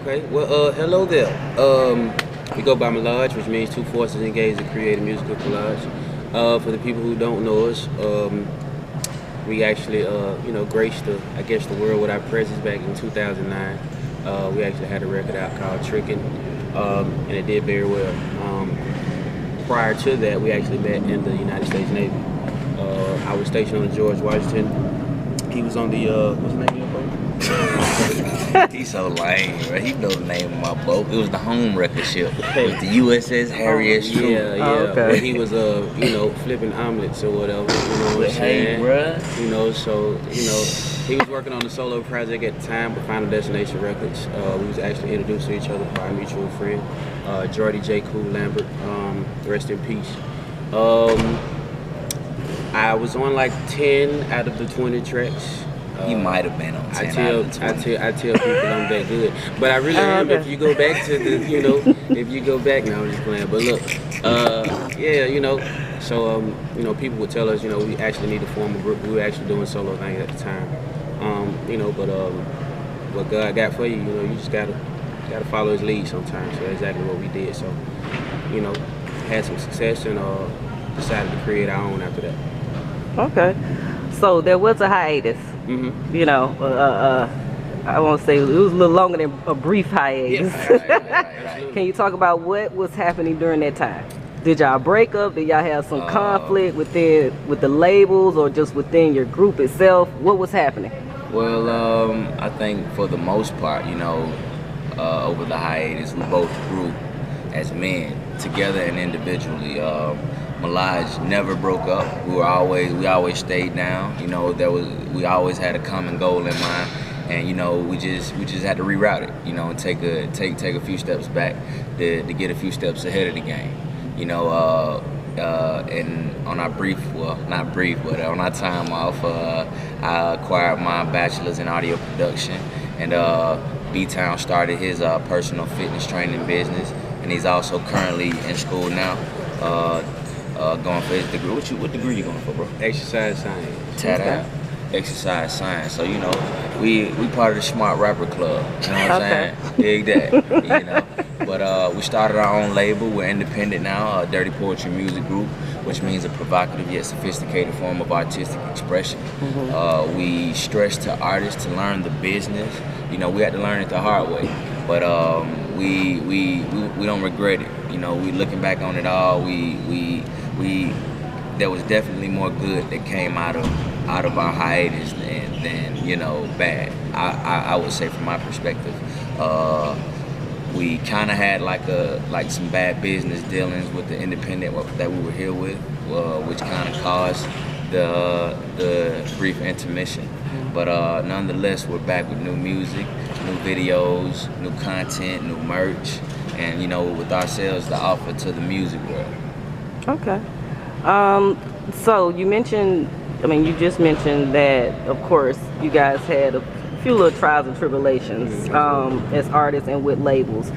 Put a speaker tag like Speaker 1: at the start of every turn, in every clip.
Speaker 1: Okay. Well, hello there. We go by Mullage, which means two forces engaged to create a musical collage. For the people who don't know us, we actually, graced the world with our presence back in 2009. We actually had a record out called Trickin', and it did very well. Prior to that, we actually met in the United States Navy. I was stationed on the George Washington. He was on the, what's the name of your boat?
Speaker 2: He's so lame, bro. He know the name of my boat. It was the home wrecker ship. It was the USS Harry S. Truman.
Speaker 1: Yeah.
Speaker 3: Okay.
Speaker 1: But he was, flipping omelets or whatever. You know what I'm saying?
Speaker 2: Bruh.
Speaker 1: He was working on the solo project at the time with Final Destination Records. We was actually introduced to each other by a mutual friend, Jordy J. Cool Lambert. Rest in peace. I was on like 10 out of the 20 tracks.
Speaker 2: He might have been on 10
Speaker 1: I tell people I'm that good, but I really am.
Speaker 3: Okay.
Speaker 1: If you go back to the, if you go back, now I'm just playing. But look, people would tell us, we actually need to form a group. We were actually doing solo things at the time, what God got for you, you just gotta follow His lead sometimes. So that's exactly what we did. So, had some success and decided to create our own after that.
Speaker 3: Okay. So there was a hiatus.
Speaker 1: Mm-hmm.
Speaker 3: I won't say it was a little longer than a brief hiatus.
Speaker 1: Right.
Speaker 3: Can you talk about what was happening during that time? Did y'all break up? Did y'all have some conflict with the labels or just within your group itself? What was happening?
Speaker 2: Well, I think for the most part, over the hiatus, we both grew as men, together and individually. Mullage never broke up. We always stayed down. We always had a common goal in mind, and we just had to reroute it. And take a few steps back to get a few steps ahead of the game. And on our on our time off, I acquired my bachelor's in audio production, and B-Town started his personal fitness training business, and he's also currently in school now. Going for his degree. What degree you going for, bro?
Speaker 1: Exercise science.
Speaker 2: Tat exercise science. So we part of the Smart Rapper Club. You know what I'm saying? Dig that. But we started our own label. We're independent now. Dirty Poetry Music Group, which means a provocative yet sophisticated form of artistic expression.
Speaker 3: Mm-hmm.
Speaker 2: We stress to artists to learn the business. We had to learn it the hard way, but we don't regret it. We looking back on it all. There was definitely more good that came out of our hiatus than bad. I would say from my perspective, we kind of had like some bad business dealings with the independent that we were here with, which kind of caused the brief intermission. But nonetheless, we're back with new music, new videos, new content, new merch, and with ourselves to offer to the music world.
Speaker 3: Okay. So you just mentioned that, of course, you guys had a few little trials and tribulations as artists and with labels.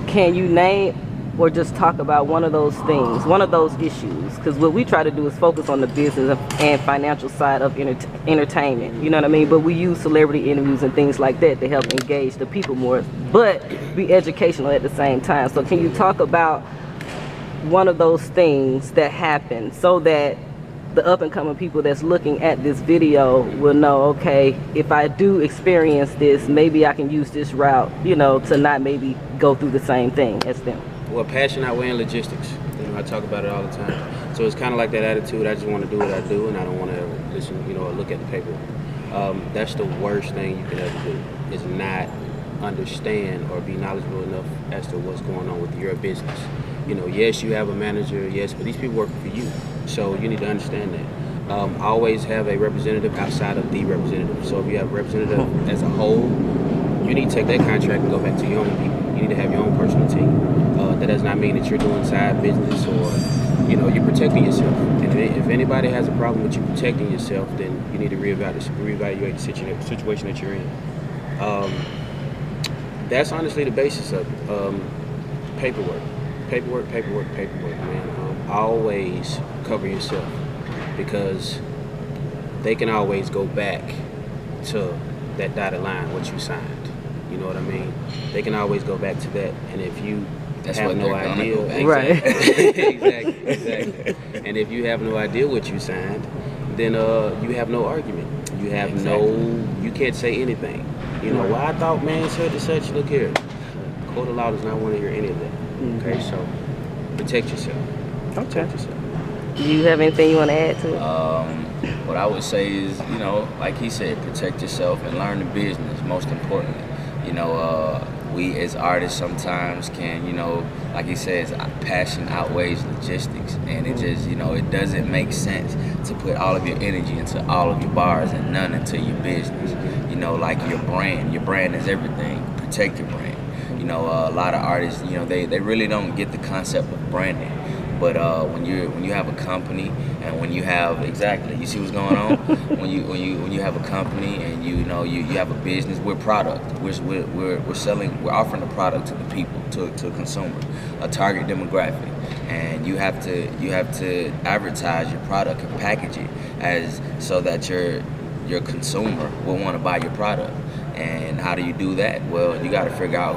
Speaker 3: Can you name or just talk about one of those things, one of those issues? Because what we try to do is focus on the business and financial side of entertainment, you know what I mean? But we use celebrity interviews and things like that to help engage the people more, but be educational at the same time. So can you talk about one of those things that happened so that the up-and-coming people that's looking at this video will know, okay, if I do experience this, maybe I can use this route, to not maybe go through the same thing as them?
Speaker 1: Well, passion outweighing logistics. I talk about it all the time. So it's kind of like that attitude. I just want to do what I do, and I don't want to ever listen, or look at the paper. That's the worst thing you can ever do, is not understand or be knowledgeable enough as to what's going on with your business. Yes, you have a manager, yes, but these people working for you. So you need to understand that. Always have a representative outside of the representative. So if you have a representative as a whole, you need to take that contract and go back to your own people. You need to have your own personal team. That does not mean that you're doing side business or, you're protecting yourself. And if anybody has a problem with you protecting yourself, then you need to reevaluate the situation that you're in. That's honestly the basis of it. Paperwork, man. Always cover yourself, because they can always go back to that dotted line, what you signed. You know what I mean? They can always go back to that. And if you
Speaker 2: That's
Speaker 1: have
Speaker 2: what
Speaker 1: no
Speaker 2: they're gonna
Speaker 1: idea,
Speaker 2: go back
Speaker 3: Right.
Speaker 1: exactly. And if you have no idea what you signed, then you have no argument. You have you can't say anything. You know, well, I thought, man, such and such. Look here, court of law does not want to hear any of that. Okay, so protect yourself.
Speaker 3: Okay.
Speaker 1: Protect yourself.
Speaker 3: Do you have anything you want to add to it?
Speaker 2: What I would say is, you know, like he said, protect yourself and learn the business, most importantly. You know, we as artists sometimes can, you know, like he says, passion outweighs logistics. And it just, you know, it doesn't make sense to put all of your energy into all of your bars and none into your business. You know, like your brand is everything. Protect your brand. You know, a lot of artists, you know, they really don't get the concept of branding. But when you have a company and when you have you see what's going on. when you have a company and you know you have a business, we're product. We're selling, we're offering a product to the people, to a consumer, a target demographic, and you have to advertise your product and package it as so that your consumer will want to buy your product. And how do you do that? Well, you got to figure out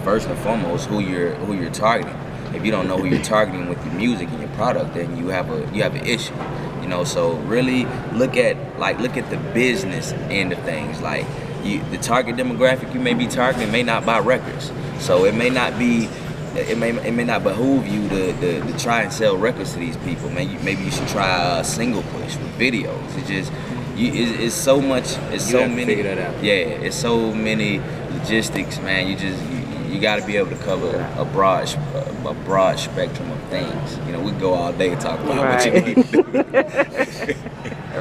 Speaker 2: first and foremost who you're targeting. If you don't know who you're targeting with your music and your product, then you have an issue. You know, so really look at the business end of things. Like the target demographic you may be targeting may not buy records, so it may not behoove you to try and sell records to these people. Maybe you should try a single push with videos. It just it's so much. It's
Speaker 1: You
Speaker 2: so
Speaker 1: have to
Speaker 2: many.
Speaker 1: figure that out.
Speaker 2: Yeah, it's so many logistics, man. You got to be able to cover a broad spectrum of things. You know, we go all day talking about what you need to do.